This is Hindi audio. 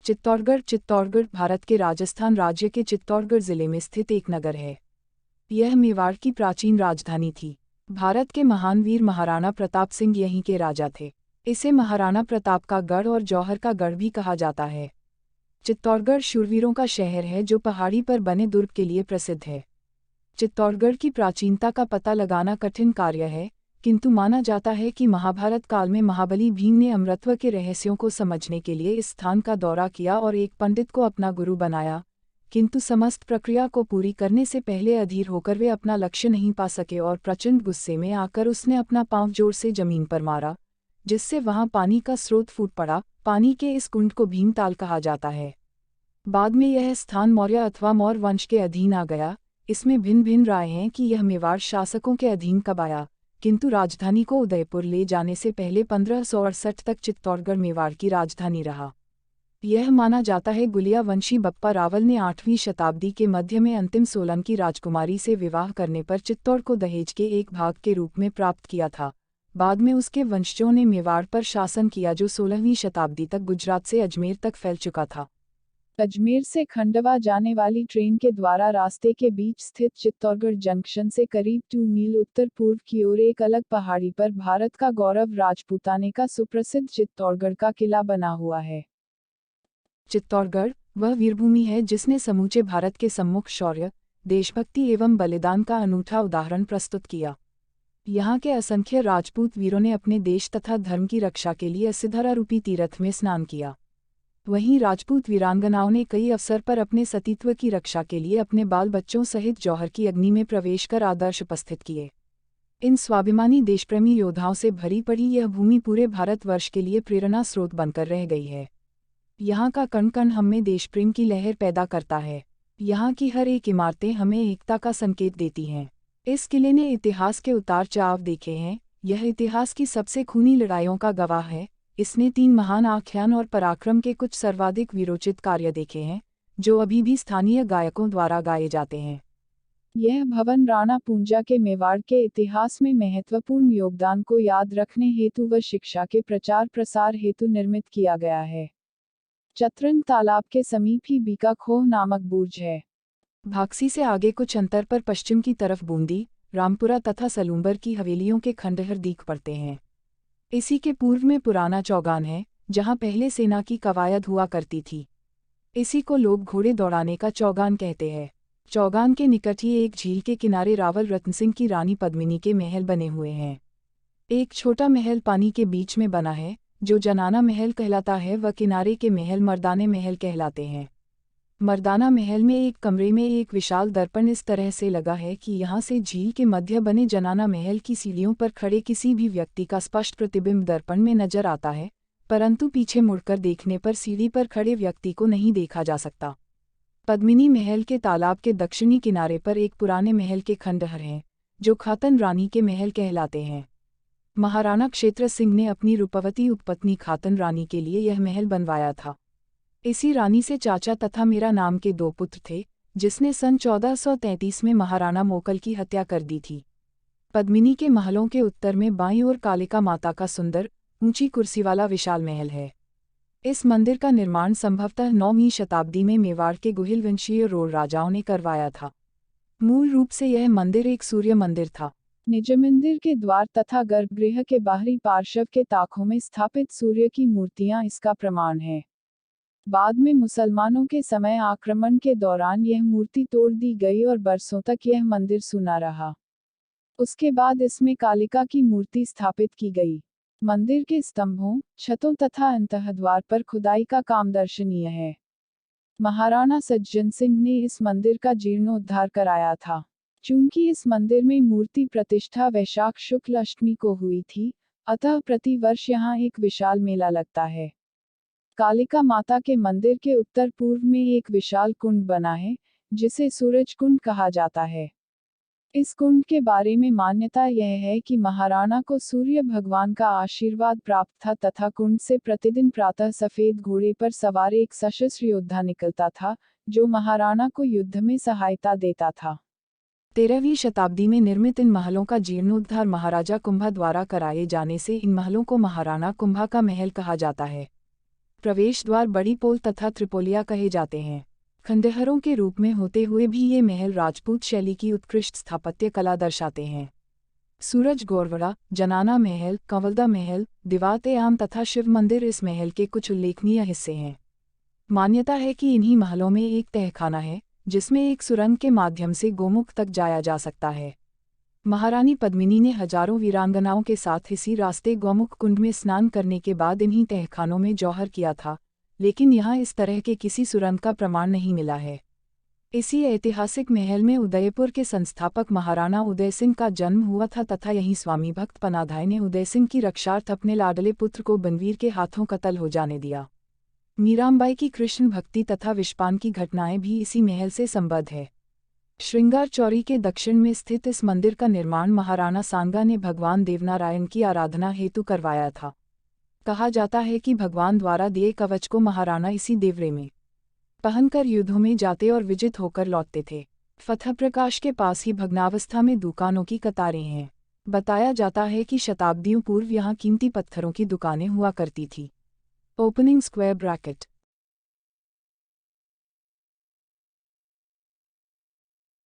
चित्तौड़गढ़ भारत के राजस्थान राज्य के चित्तौड़गढ़ जिले में स्थित एक नगर है। यह मेवाड़ की प्राचीन राजधानी थी। भारत के महान वीर महाराणा प्रताप सिंह यहीं के राजा थे। इसे महाराणा प्रताप का गढ़ और जौहर का गढ़ भी कहा जाता है। चित्तौड़गढ़ शूरवीरों का शहर है जो पहाड़ी पर बने दुर्ग के लिए प्रसिद्ध है। चित्तौड़गढ़ की प्राचीनता का पता लगाना कठिन कार्य है, किंतु माना जाता है कि महाभारत काल में महाबली भीम ने अमरत्व के रहस्यों को समझने के लिए इस स्थान का दौरा किया और एक पंडित को अपना गुरु बनाया, किंतु समस्त प्रक्रिया को पूरी करने से पहले अधीर होकर वे अपना लक्ष्य नहीं पा सके और प्रचंड गुस्से में आकर उसने अपना पांव जोर से जमीन पर मारा, जिससे वहां पानी का स्रोत फूट पड़ा। पानी के इस कुंड को भीमताल कहा जाता है। बाद में यह स्थान मौर्य अथवा मौर्य वंश के अधीन आ गया। इसमें भिन्न भिन्न राय हैं कि यह मेवाड़ शासकों के अधीन कब आया, किंतु राजधानी को उदयपुर ले जाने से पहले 1568 तक चित्तौड़गढ़ मेवाड़ की राजधानी रहा। यह माना जाता है गुलिया वंशी बप्पा रावल ने 8वीं शताब्दी के मध्य में अंतिम सोलंकी राजकुमारी से विवाह करने पर चित्तौड़ को दहेज के एक भाग के रूप में प्राप्त किया था। बाद में उसके वंशजों ने मेवाड़ पर शासन किया जो 16वीं शताब्दी तक गुजरात से अजमेर तक फैल चुका था। अजमेर से खंडवा जाने वाली ट्रेन के द्वारा रास्ते के बीच स्थित चित्तौड़गढ़ जंक्शन से करीब 2 मील उत्तर पूर्व की ओर एक अलग पहाड़ी पर भारत का गौरव राजपूताने का सुप्रसिद्ध चित्तौड़गढ़ का किला बना हुआ है। चित्तौड़गढ़ वह वीरभूमि है जिसने समूचे भारत के सम्मुख शौर्य, देशभक्ति एवं बलिदान का अनूठा उदाहरण प्रस्तुत किया। यहाँ के असंख्य राजपूत वीरों ने अपने देश तथा धर्म की रक्षा के लिए असिधरा रूपी तीर्थ में स्नान किया। वहीं राजपूत वीरांगनाओं ने कई अवसर पर अपने सतीत्व की रक्षा के लिए अपने बाल बच्चों सहित जौहर की अग्नि में प्रवेश कर आदर्श उपस्थित किए। इन स्वाभिमानी देशप्रेमी योद्धाओं से भरी पड़ी यह भूमि पूरे भारतवर्ष के लिए प्रेरणा स्रोत बनकर रह गई है। यहाँ का कण कण हमें देशप्रेम की लहर पैदा करता है। यहाँ की हर एक इमारतें हमें एकता का संकेत देती हैं। इस किले ने इतिहास के उतार चढ़ाव देखे हैं। यह इतिहास की सबसे खूनी लड़ाइयों का गवाह है। इसने 3 महान आख्यान और पराक्रम के कुछ सर्वाधिक वीरोचित कार्य देखे हैं, जो अभी भी स्थानीय गायकों द्वारा गाए जाते हैं। यह भवन राणा पूंजा के मेवाड़ के इतिहास में महत्वपूर्ण योगदान को याद रखने हेतु व शिक्षा के प्रचार प्रसार हेतु निर्मित किया गया है। चतरंग तालाब के समीप ही बीका खोह नामक बुर्ज है। भागसी से आगे कुछ अंतर पर पश्चिम की तरफ बूंदी, रामपुरा तथा सलूंबर की हवेलियों के खंडहर दिख पड़ते हैं। इसी के पूर्व में पुराना चौगान है, जहां पहले सेना की कवायद हुआ करती थी। इसी को लोग घोड़े दौड़ाने का चौगान कहते हैं। चौगान के निकट ही एक झील के किनारे रावल रतन सिंह की रानी पद्मिनी के महल बने हुए हैं। एक छोटा महल पानी के बीच में बना है, जो जनाना महल कहलाता है, व किनारे के महल मर्दाने महल कहलाते हैं। मर्दाना महल में एक कमरे में एक विशाल दर्पण इस तरह से लगा है कि यहाँ से झील के मध्य बने जनाना महल की सीढ़ियों पर खड़े किसी भी व्यक्ति का स्पष्ट प्रतिबिंब दर्पण में नजर आता है, परंतु पीछे मुड़कर देखने पर सीढ़ी पर खड़े व्यक्ति को नहीं देखा जा सकता। पद्मिनी महल के तालाब के दक्षिणी किनारे पर एक पुराने महल के खंडहर हैं, जो खातन रानी के महल कहलाते हैं। महाराणा क्षेत्र सिंह ने अपनी रूपवती उपपत्नी खातन रानी के लिए यह महल बनवाया था। इसी रानी से चाचा तथा मीरा नाम के 2 पुत्र थे, जिसने सन 1433 में महाराणा मोकल की हत्या कर दी थी। पद्मिनी के महलों के उत्तर में बाईं ओर कालिका माता का सुंदर, ऊंची कुर्सी वाला विशाल महल है। इस मंदिर का निर्माण संभवतः 9वीं शताब्दी में मेवाड़ के गुहिल वंशीय रोड राजाओं ने करवाया था। मूल रूप से यह मंदिर एक सूर्य मंदिर था। निज मंदिर के द्वार तथा गर्भगृह के बाहरी पार्श्व के ताकों में स्थापित सूर्य की मूर्तियां इसका प्रमाण है। बाद में मुसलमानों के समय आक्रमण के दौरान यह मूर्ति तोड़ दी गई और बरसों तक यह मंदिर सूना रहा। उसके बाद इसमें कालिका की मूर्ति स्थापित की गई। मंदिर के स्तंभों, छतों तथा अंतःद्वार पर खुदाई का काम दर्शनीय है। महाराणा सज्जन सिंह ने इस मंदिर का जीर्णोद्धार कराया था। चूंकि इस मंदिर में मूर्ति प्रतिष्ठा वैशाख शुक्ल अष्टमी को हुई थी, अतः प्रति वर्ष यहाँ एक विशाल मेला लगता है। कालिका माता के मंदिर के उत्तर पूर्व में एक विशाल कुंड बना है, जिसे सूरज कुंड कहा जाता है। इस कुंड के बारे में मान्यता यह है कि महाराणा को सूर्य भगवान का आशीर्वाद प्राप्त था तथा कुंड से प्रतिदिन प्रातः सफेद घोड़े पर सवार एक सशस्त्र योद्धा निकलता था, जो महाराणा को युद्ध में सहायता देता था। 13वीं शताब्दी में निर्मित इन महलों का जीर्णोद्धार महाराजा कुंभा द्वारा कराए जाने से इन महलों को महाराणा कुंभा का महल कहा जाता है। प्रवेश द्वार बड़ी पोल तथा त्रिपोलिया कहे जाते हैं। खंडहरों के रूप में होते हुए भी ये महल राजपूत शैली की उत्कृष्ट स्थापत्य कला दर्शाते हैं। सूरज गोरवरा, जनाना महल, कंवलदा महल, दीवात-ए-आम तथा शिव मंदिर इस महल के कुछ उल्लेखनीय हिस्से हैं। मान्यता है कि इन्हीं महलों में एक तहखाना है, जिसमें एक सुरंग के माध्यम से गोमुख तक जाया जा सकता है। महारानी पद्मिनी ने हजारों वीरांगनाओं के साथ इसी रास्ते गौमुख कुंड में स्नान करने के बाद इन्हीं तहखानों में जौहर किया था, लेकिन यहाँ इस तरह के किसी सुरंग का प्रमाण नहीं मिला है। इसी ऐतिहासिक महल में उदयपुर के संस्थापक महाराणा उदय सिंह का जन्म हुआ था तथा यहीं स्वामी भक्त पनाधाय ने उदय सिंह की रक्षार्थ अपने लाडले पुत्र को बनवीर के हाथों कत्ल हो जाने दिया। मीराबाई की कृष्ण भक्ति तथा विषपान की घटनाएं भी इसी महल से संबद्ध है। श्रृंगार चौरी के दक्षिण में स्थित इस मंदिर का निर्माण महाराणा सांगा ने भगवान देवनारायण की आराधना हेतु करवाया था। कहा जाता है कि भगवान द्वारा दिए कवच को महाराणा इसी देवरे में पहनकर युद्धों में जाते और विजित होकर लौटते थे। फतह प्रकाश के पास ही भग्नावस्था में दुकानों की कतारें हैं। बताया जाता है कि शताब्दियों पूर्व यहाँ कीमती पत्थरों की दुकानें हुआ करती थी। Opening square bracket